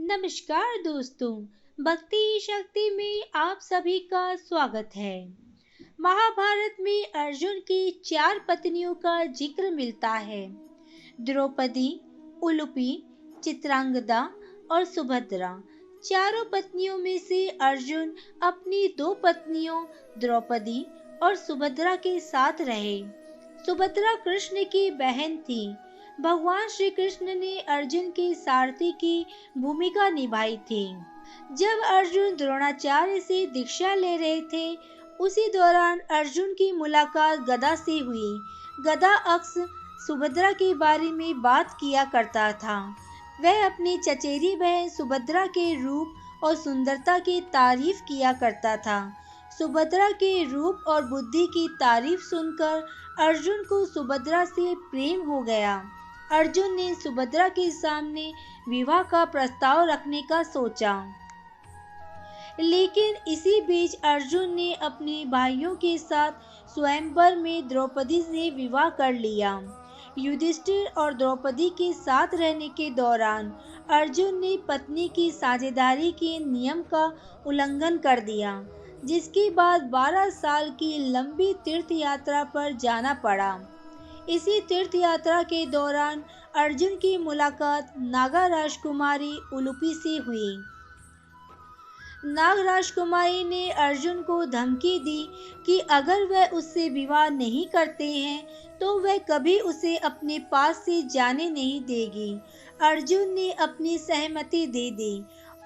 नमस्कार दोस्तों, भक्ति शक्ति में आप सभी का स्वागत है। महाभारत में अर्जुन की चार पत्नियों का जिक्र मिलता है। द्रौपदी, उलूपी, चित्रांगदा और सुभद्रा। चारों पत्नियों में से अर्जुन अपनी दो पत्नियों द्रौपदी और सुभद्रा के साथ रहे। सुभद्रा कृष्ण की बहन थी। भगवान श्री कृष्ण ने अर्जुन के सारथी की भूमिका निभाई थी। जब अर्जुन द्रोणाचार्य से दीक्षा ले रहे थे, उसी दौरान अर्जुन की मुलाकात गदा से हुई। गदा अक्सर सुभद्रा के बारे में बात किया करता था। वह अपनी चचेरी बहन सुभद्रा के रूप और सुंदरता की तारीफ किया करता था। सुभद्रा के रूप और बुद्धि की तारीफ सुनकर अर्जुन को सुभद्रा से प्रेम हो गया। अर्जुन ने सुभद्रा के सामने विवाह का प्रस्ताव रखने का सोचा, लेकिन इसी बीच अर्जुन ने अपने भाइयों के साथ स्वयंवर में द्रौपदी से विवाह कर लिया। युधिष्ठिर और द्रौपदी के साथ रहने के दौरान अर्जुन ने पत्नी की साझेदारी के नियम का उल्लंघन कर दिया, जिसके बाद 12 साल की लंबी तीर्थ यात्रा पर जाना पड़ा। इसी तीर्थ यात्रा के दौरान अर्जुन की मुलाकात नागा राजकुमारी उलूपी से हुई। नाग राजकुमारी ने अर्जुन को धमकी दी कि अगर वह उससे विवाह नहीं करते हैं तो वह कभी उसे अपने पास से जाने नहीं देगी। अर्जुन ने अपनी सहमति दे दी।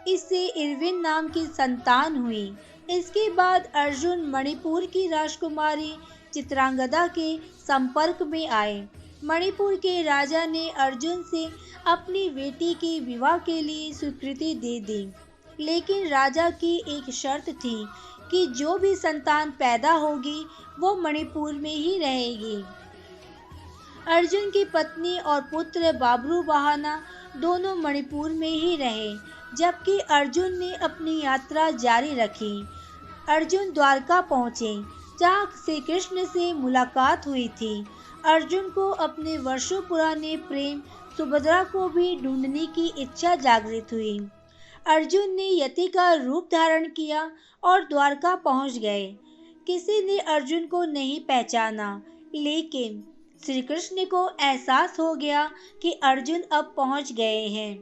इससे इरविन नाम की संतान हुई। इसके बाद अर्जुन मणिपुर की राजकुमारी चित्रांगदा के संपर्क में आए। मणिपुर के राजा ने अर्जुन से अपनी बेटी के विवाह के लिए स्वीकृति दे दी, लेकिन राजा की एक शर्त थी कि जो भी संतान पैदा होगी वो मणिपुर में ही रहेगी। अर्जुन की पत्नी और पुत्र बाबरू बहाना दोनों मणिपुर में ही रहे, जबकि अर्जुन ने अपनी यात्रा जारी रखी। अर्जुन द्वारका पहुँचे, जहाँ श्री कृष्ण से मुलाकात हुई थी। अर्जुन को अपने वर्षों पुराने प्रेम सुभद्रा को भी ढूंढने की इच्छा जागृत हुई। अर्जुन ने यति का रूप धारण किया और द्वारका पहुंच गए। किसी ने अर्जुन को नहीं पहचाना, लेकिन श्री कृष्ण को एहसास हो गया कि अर्जुन अब पहुंच गए हैं।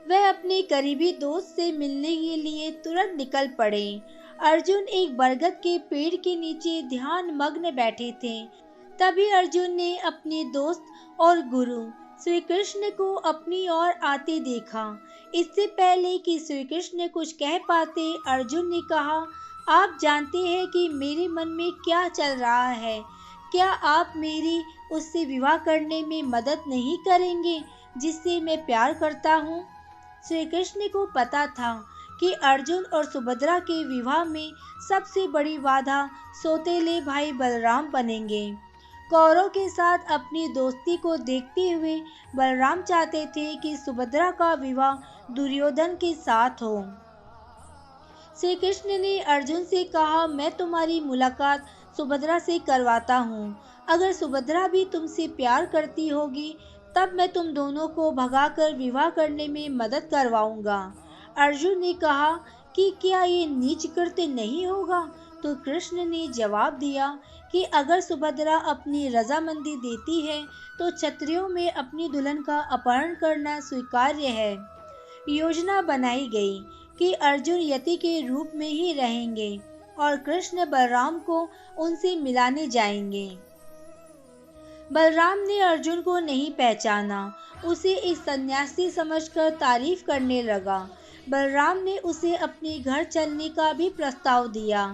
वह अपने करीबी दोस्त से मिलने के लिए तुरंत निकल पड़े। अर्जुन एक बरगद के पेड़ के नीचे ध्यान मग्न बैठे थे। तभी अर्जुन ने अपने दोस्त और गुरु श्री कृष्ण को अपनी ओर आते देखा। इससे पहले कि श्री कृष्ण कुछ कह पाते, अर्जुन ने कहा, आप जानते हैं कि मेरे मन में क्या चल रहा है। क्या आप मेरी उससे विवाह करने में मदद नहीं करेंगे जिससे मैं प्यार करता हूँ? श्री कृष्ण को पता था कि अर्जुन और सुभद्रा के विवाह में सबसे बड़ी बाधा सौतेले भाई बलराम बनेंगे। कौरव के साथ अपनी दोस्ती को देखते हुए बलराम चाहते थे कि सुभद्रा का विवाह दुर्योधन के साथ हो। श्री कृष्ण ने अर्जुन से कहा, मैं तुम्हारी मुलाकात सुभद्रा से करवाता हूँ। अगर सुभद्रा भी तुमसे प्यार करती होगी तब मैं तुम दोनों को भगाकर विवाह करने में मदद करवाऊंगा। अर्जुन ने कहा कि क्या ये नीच कृत्य नहीं होगा? तो कृष्ण ने जवाब दिया कि अगर सुभद्रा अपनी रजामंदी देती है तो क्षत्रियों में अपनी दुल्हन का अपहरण करना स्वीकार्य है। योजना बनाई गई कि अर्जुन यति के रूप में ही रहेंगे और कृष्ण बलराम को उनसे मिलाने जाएंगे। बलराम ने अर्जुन को नहीं पहचाना। उसे एक सन्यासी समझकर तारीफ करने लगा। बलराम ने उसे अपने घर चलने का भी प्रस्ताव दिया।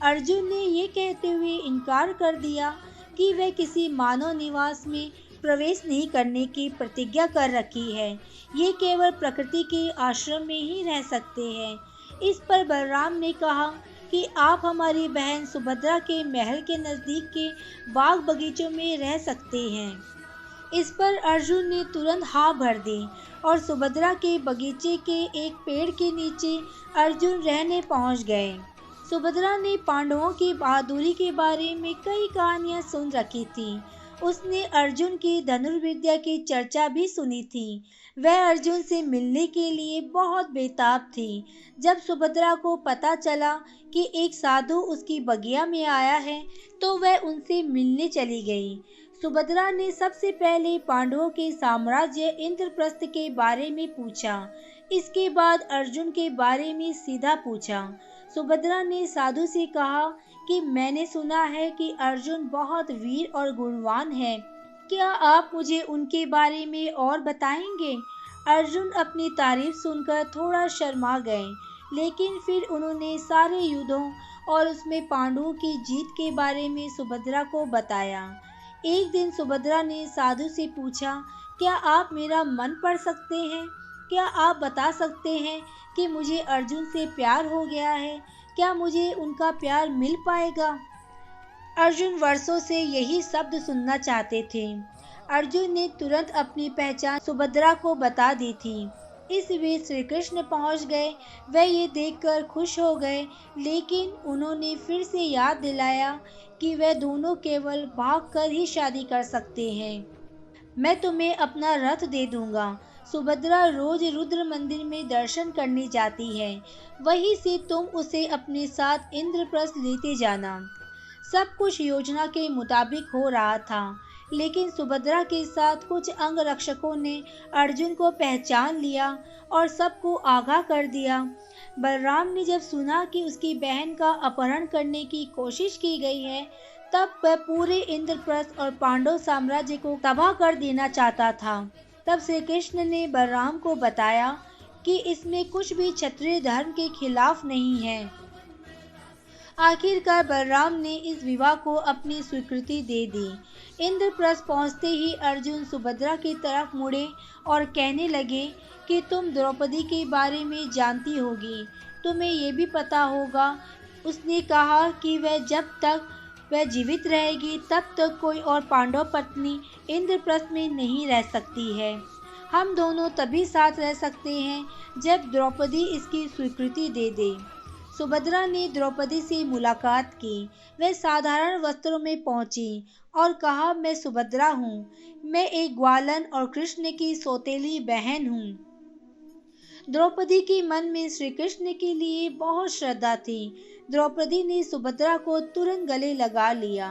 अर्जुन ने ये कहते हुए इनकार कर दिया कि वह किसी मानव निवास में प्रवेश नहीं करने की प्रतिज्ञा कर रखी है। ये केवल प्रकृति के आश्रम में ही रह सकते हैं। इस पर बलराम ने कहा कि आप हमारी बहन सुभद्रा के महल के नज़दीक के बाग बगीचों में रह सकते हैं। इस पर अर्जुन ने तुरंत हाँ भर दी और सुभद्रा के बगीचे के एक पेड़ के नीचे अर्जुन रहने पहुंच गए। सुभद्रा ने पांडवों की बहादुरी के बारे में कई कहानियां सुन रखी थी। उसने अर्जुन की धनुर्विद्या की चर्चा भी सुनी थी। वह अर्जुन से मिलने के लिए बहुत बेताब थी। जब सुभद्रा को पता चला कि एक साधु उसकी बगिया में आया है, तो वह उनसे मिलने चली गई। सुभद्रा ने सबसे पहले पांडवों के साम्राज्य इंद्रप्रस्थ के बारे में पूछा। इसके बाद अर्जुन के बारे में सीधा पूछा। सुभद्रा ने साधु से कहा कि मैंने सुना है कि अर्जुन बहुत वीर और गुणवान है। क्या आप मुझे उनके बारे में और बताएंगे? अर्जुन अपनी तारीफ सुनकर थोड़ा शर्मा गए, लेकिन फिर उन्होंने सारे युद्धों और उसमें पांडवों की जीत के बारे में सुभद्रा को बताया। एक दिन सुभद्रा ने साधु से पूछा, क्या आप मेरा मन पढ़ सकते हैं? क्या आप बता सकते हैं कि मुझे अर्जुन से प्यार हो गया है? क्या मुझे उनका प्यार मिल पाएगा? अर्जुन वर्षों से यही शब्द सुनना चाहते थे। अर्जुन ने तुरंत अपनी पहचान सुभद्रा को बता दी थी। इस बीच श्री कृष्ण पहुंच गए। वह ये देखकर खुश हो गए, लेकिन उन्होंने फिर से याद दिलाया कि वह दोनों केवल भागकर ही शादी कर सकते हैं। मैं तुम्हें अपना रथ दे दूंगा। सुभद्रा रोज रुद्र मंदिर में दर्शन करने जाती है। वहीं से तुम उसे अपने साथ इंद्रप्रस्थ लेते जाना। सब कुछ योजना के मुताबिक हो रहा था, लेकिन सुभद्रा के साथ कुछ अंगरक्षकों ने अर्जुन को पहचान लिया और सबको आगाह कर दिया। बलराम ने जब सुना कि उसकी बहन का अपहरण करने की कोशिश की गई है, तब वह पूरे इंद्रप्रस्थ और पांडव साम्राज्य को तबाह कर देना चाहता था। तब श्री कृष्ण ने बलराम को बताया कि इसमें कुछ भी क्षत्रिय धर्म के खिलाफ नहीं है। आखिरकार बलराम ने इस विवाह को अपनी स्वीकृति दे दी। इंद्रप्रस्थ पहुंचते ही अर्जुन सुभद्रा की तरफ मुड़े और कहने लगे कि तुम द्रौपदी के बारे में जानती होगी, तुम्हें ये भी पता होगा। उसने कहा कि जब तक वह जीवित रहेगी तब तक कोई और पांडव पत्नी इंद्रप्रस्थ में नहीं रह सकती है। हम दोनों तभी साथ रह सकते हैं जब द्रौपदी इसकी स्वीकृति दे दे। सुभद्रा ने द्रौपदी से मुलाकात की। वह साधारण वस्त्रों में पहुंची और कहा, मैं सुभद्रा हूँ। मैं एक ग्वालन और कृष्ण की सौतेली बहन हूँ। द्रौपदी के मन में श्री कृष्ण के लिए बहुत श्रद्धा थी। द्रौपदी ने सुभद्रा को तुरंत गले लगा लिया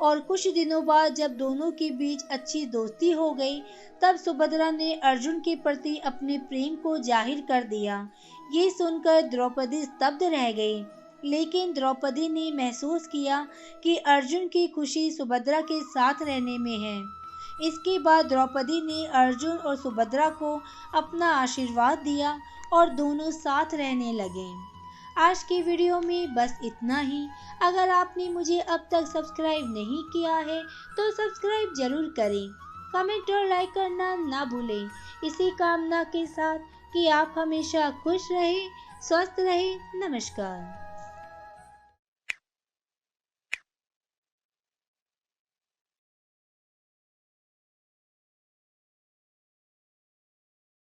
और कुछ दिनों बाद जब दोनों के बीच अच्छी दोस्ती हो गई, तब सुभद्रा ने अर्जुन के प्रति अपने प्रेम को जाहिर कर दिया। ये सुनकर द्रौपदी स्तब्ध रह गई, लेकिन द्रौपदी ने महसूस किया कि अर्जुन की खुशी सुभद्रा के साथ रहने में है। इसके बाद द्रौपदी ने अर्जुन और सुभद्रा को अपना आशीर्वाद दिया और दोनों साथ रहने लगे। आज की वीडियो में बस इतना ही। अगर आपने मुझे अब तक सब्सक्राइब नहीं किया है तो सब्सक्राइब जरूर करें। कमेंट और लाइक करना ना भूलें। इसी कामना के साथ कि आप हमेशा खुश रहें, स्वस्थ रहें। नमस्कार।